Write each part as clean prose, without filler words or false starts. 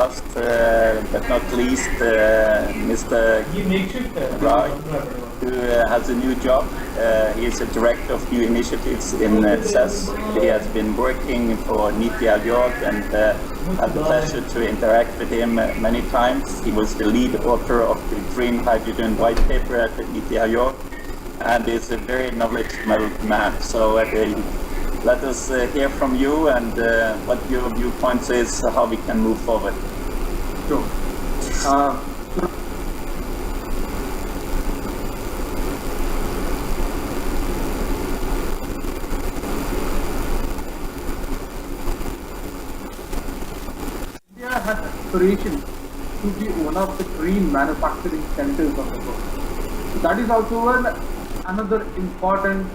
last but not least, Mr. Raj, who has a new job. He is a director of new initiatives in CES. He has been working for Niti Aayog and had the pleasure to interact with him many times. He was the lead author of the Green Hydrogen White Paper at the Niti Aayog and is a very knowledgeable man. So let us hear from you and what your viewpoints is, how we can move forward. Sure. India has aspiration to be one of the green manufacturing centers of the world. So that is also another important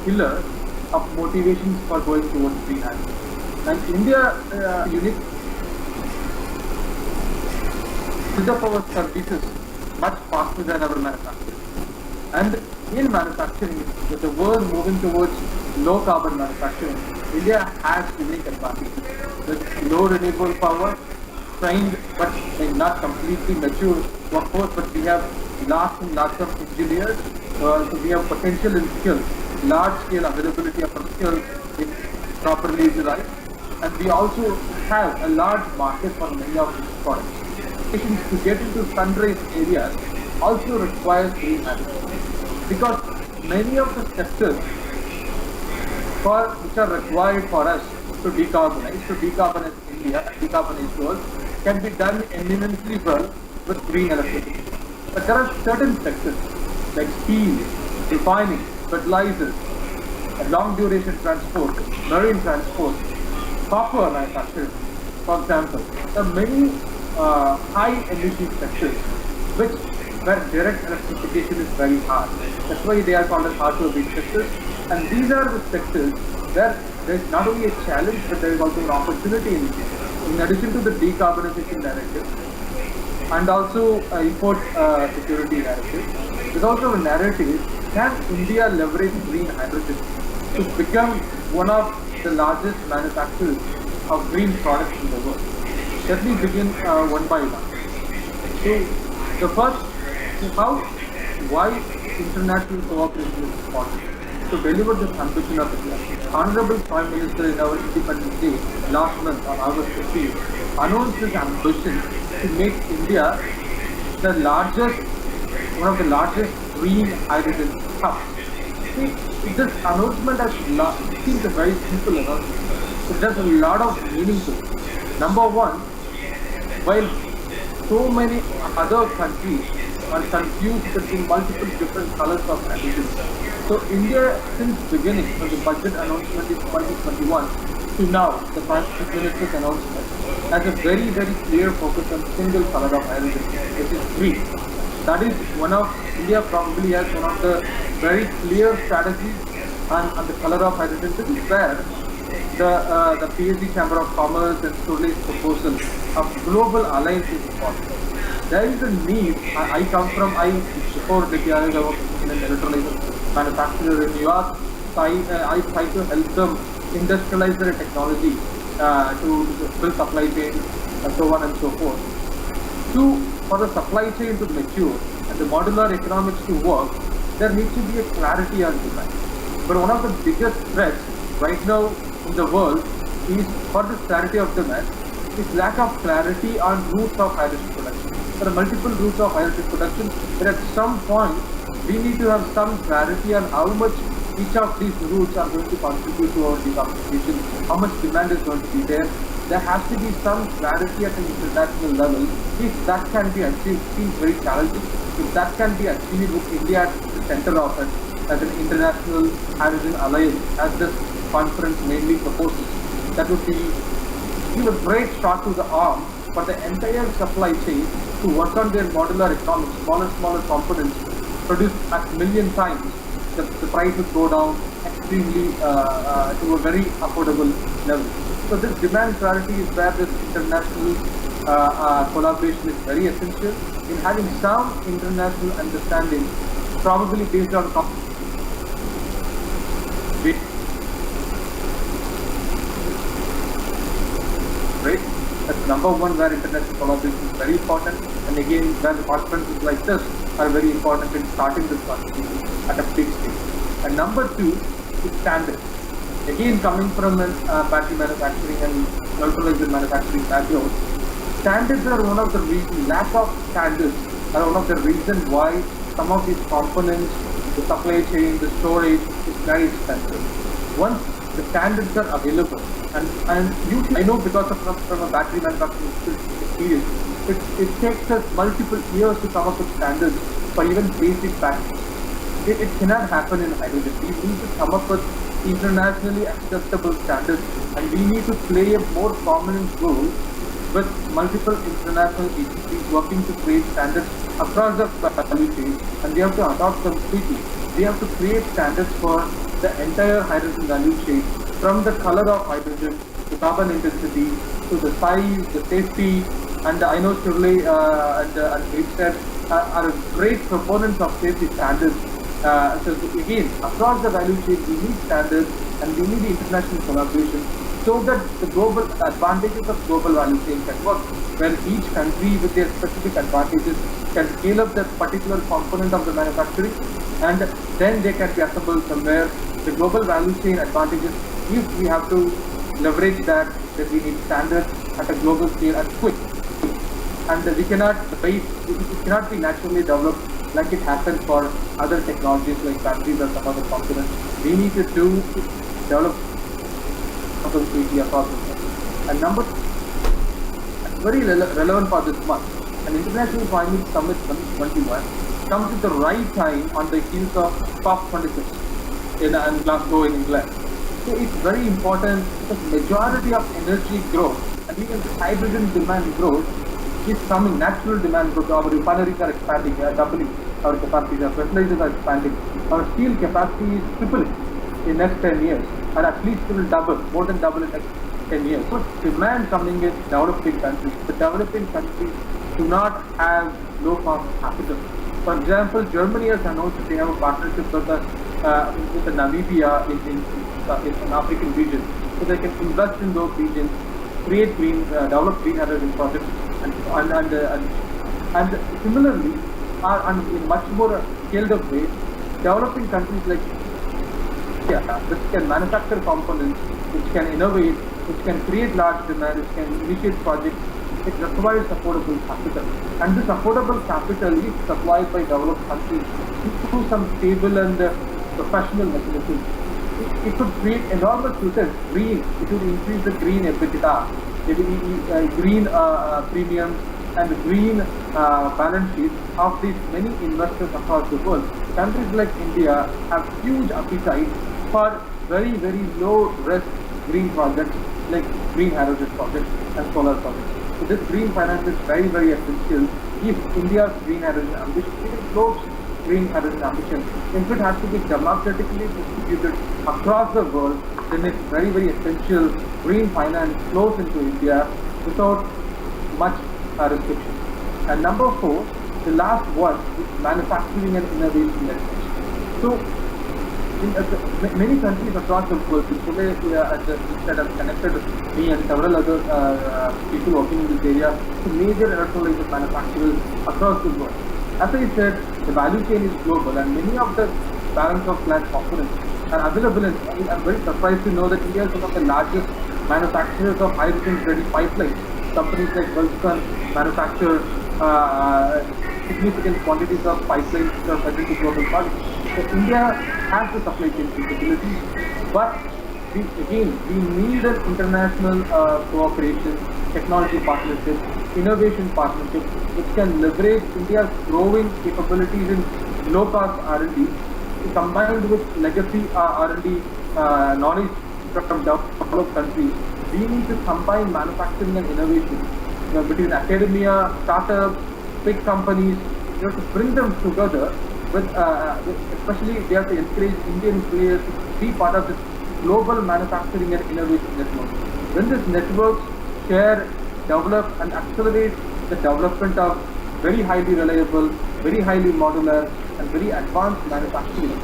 pillar of motivations for going towards green hydrogen. And India unique of our services much faster than our manufacturing. And in manufacturing, with the world moving towards low carbon manufacturing, India has unique advantages. With low renewable power, trained but not completely mature workforce, but we have large of engineers, so we have potential in skills, large scale availability of our skills if properly utilized, and we also have a large market for many of these products. To get into sunrise areas also requires green hydrogen, because many of the sectors which are required for us to decarbonize India, decarbonize the world, can be done eminently well with green electricity. But there are certain sectors like steel, refining, fertilizers, long duration transport, marine transport, copper manufacturing, for example. There are many high emission sectors where direct electrification is very hard. That's why they are called as hard to beat sectors. And these are the sectors where there is not only a challenge, but there is also an opportunity in addition to the decarbonization narrative and also import security narrative. There's also a narrative: can India leverage green hydrogen to become one of the largest manufacturers of green products in the world? Let me begin one by one. So, the first is why international cooperation is important to deliver this ambition of India. Honorable Prime Minister in our Independence Day last month on August 15th announced his ambition to make India one of the largest green hydrogen hubs. See, this announcement seems a very simple announcement. It has a lot of meaning to it. Number one, while so many other countries are confused between multiple different colors of hydrogen, so India, since beginning, from the budget announcement in 2021 to now, the Prime Minister's announcement, has a very, very clear focus on single color of hydrogen, which is green. That is India probably has one of the very clear strategies on the color of hydrogen. This is where the PhD Chamber of Commerce and Surley's proposal of global alliance is important. There is a need. Before the I was in an electrolyzer manufacturer in New York. I try to help them industrialize their technology to build supply chain and so on and so forth. For the supply chain to mature and the modular economics to work, there needs to be a clarity on demand. But one of the biggest threats right now in the world is, for this clarity of demand, is lack of clarity on routes of hydrogen production. There are multiple routes of hydrogen production, but at some point we need to have some clarity on how much each of these routes are going to contribute to our decarbonization, how much demand is going to be there. There has to be some clarity at an international level. If that can be achieved, it seems very challenging. If that can be achieved with India at the center of it, as an international hydrogen alliance, as this conference mainly proposes, that would give a great shot to the arm for the entire supply chain to work on their modular economics, smaller components produced at million times. The price would go down extremely to a very affordable level. So this demand clarity is where this international collaboration is very essential in having some international understanding, probably based on right? number one where international collaboration is very important, and again where the conferences like this are very important in starting this conversation at a big stage. And number two is standards. Again, coming from a battery manufacturing and electrolyzer manufacturing background, standards are one of the reasons, lack of standards are one of the reasons why some of these components, the supply chain, the storage is very expensive. Once the standards are available, and usually I know because of from a battery manufacturing experience, it takes us multiple years to come up with standards for even basic batteries. It cannot happen in hydrogen. We need to come up with internationally acceptable standards, and we need to play a more prominent role with multiple international agencies working to create standards across the value chain, and we have to adopt them quickly. We have to create standards for the entire hydrogen value chain, from the color of hydrogen, to carbon intensity, to the size, the safety, and I know Shirley and Grimstead are great proponents of safety standards. So again, across the value chain, we need standards and we need international collaboration so that the global advantages of global value chain can work, where each country with their specific advantages can scale up that particular component of the manufacturing, and then they can be assembled somewhere. The global value chain advantages, if we have to leverage that, then we need standards at a global scale and quick. And we cannot wait, it cannot be naturally developed like it happens for other technologies like batteries or some other components. We need to develop safety across the world. And number very relevant for this month, an International Climate Summit 2021 comes at the right time on the heels of COP26 in Glasgow in England. So it's very important because majority of energy growth and even hydrogen demand growth is coming, natural demand growth. Our refineries are expanding, doubling our capacities, our fertilizers are expanding, our steel capacity is tripling in next 10 years, and at least it will double, more than double in next 10 years. So demand coming in developing countries. The developing countries do not have low-cost capital. For example, Germany has announced that they have a partnership with the Namibia in an African region, so they can invest in those regions, create develop green hydrogen projects, and similarly, and in much more scaled up way, developing countries like which can manufacture components, which can innovate, which can create large demand, which can initiate projects. It requires affordable capital, and this affordable capital is supplied by developed countries through some stable and professional mechanisms. It could create enormous returns. Green, it would increase the green EBITDA, green premiums, and green balance sheets of these many investors across the world. Countries like India have huge appetite for very, very low risk green projects like green hydrogen projects and solar projects. So this green finance is very, very essential if India's green hydrogen ambition, even global green hydrogen ambition, if it has to be democratically distributed across the world, then it's very, very essential green finance flows into India without much restriction. And number 4, the last one is manufacturing and innovation legislation. So in many countries across the world, today that have connected me and several other people working in this area to major electrolyzer manufacturers across the world. As I said, the value chain is global, and many of the balance of plant components are available. And I'm very surprised to know that India is one of the largest manufacturers of hydrogen-ready pipelines. Companies like Kowthan manufacture significant quantities of pipelines that are headed to global markets. So India has the supply chain capabilities, but we need an international cooperation, technology partnerships, innovation partnerships, which can leverage India's growing capabilities in low-cost R&D, combined with legacy R&D knowledge from developed countries. We need to combine manufacturing and innovation between academia, startups, big companies. We have to bring them together with especially we have to encourage Indian players to be part of this global manufacturing and innovation network. When these networks share, develop, and accelerate the development of very highly reliable, very highly modular, and very advanced manufacturing,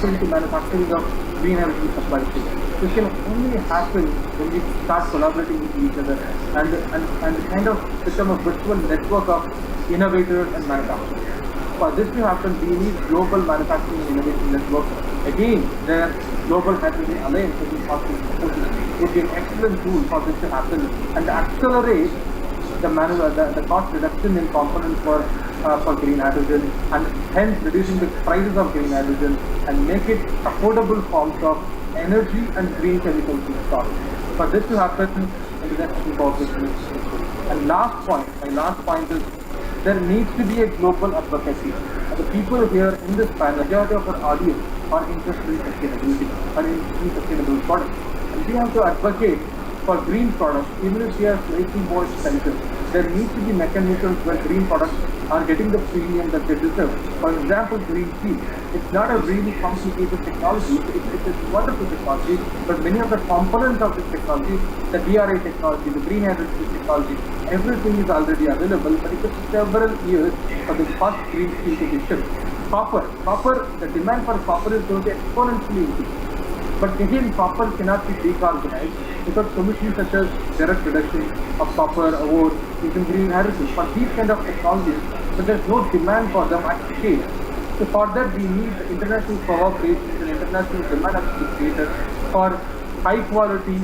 into manufacturing of green energy supply chain. This can only happen when we start collaborating with each other and kind of become a virtual network of innovators and manufacturers. For this to happen, we need global manufacturing and innovation network. Again, their global hydrogen alliance would be an excellent tool for this to happen and accelerate the cost reduction in components for green hydrogen, and hence reducing the prices of green hydrogen and make it affordable forms of energy and green chemical feedstock. For this to happen, international cooperation is critical. And my last point is there needs to be a global advocacy. And the people here in this panel, majority of our audience are interested in sustainability or in sustainable products. And we have to advocate for green products, even if they are slightly more expensive. There needs to be mechanisms where green products are getting the premium that they deserve. For example, green steel. It's not a really complicated technology. It's a wonderful technology, but many of the components of this technology, the DRA technology, the green hydrogen technology, everything is already available, but it took several years for the first green steel to be shipped. Copper, the demand for copper is going to exponentially increase. But again, copper cannot be decarbonized because solutions such as direct reduction of copper ore using green hydrogen. For these kind of technologies, but there's no demand for them at scale. So for that, we need international cooperation and international demand has to be created for high quality,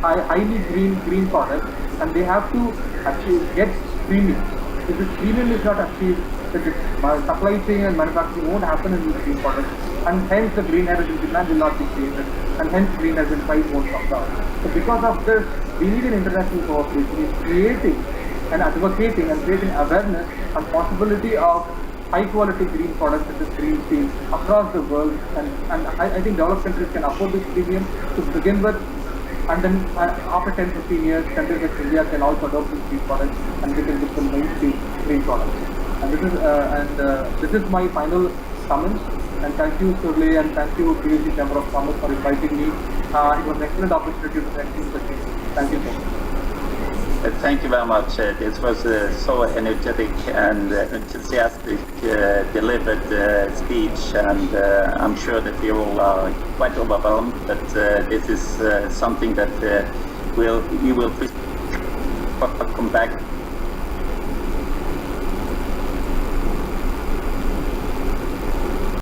highly green products, and they have to actually get premium. If this premium is not achieved, the supply chain and manufacturing won't happen in these green products, and hence the green hydrogen demand will not be created, and hence green hydrogen price won't come down. So because of this, we need an international cooperation in creating and advocating and creating awareness and possibility of high quality green products such as green steel across the world, and I think developed countries can afford this premium to begin with, and then after 10-15 years, countries like India can also adopt these green products and we can become mainstream green products. And this is my final comments. And thank you, Surle, and thank you, PhD Chamber of Commerce, for inviting me. It was an excellent opportunity to thank you. Thank you so much. Thank you very much. This was so energetic and enthusiastic delivered speech, and I'm sure that we all are quite overwhelmed, but this is something that we will come back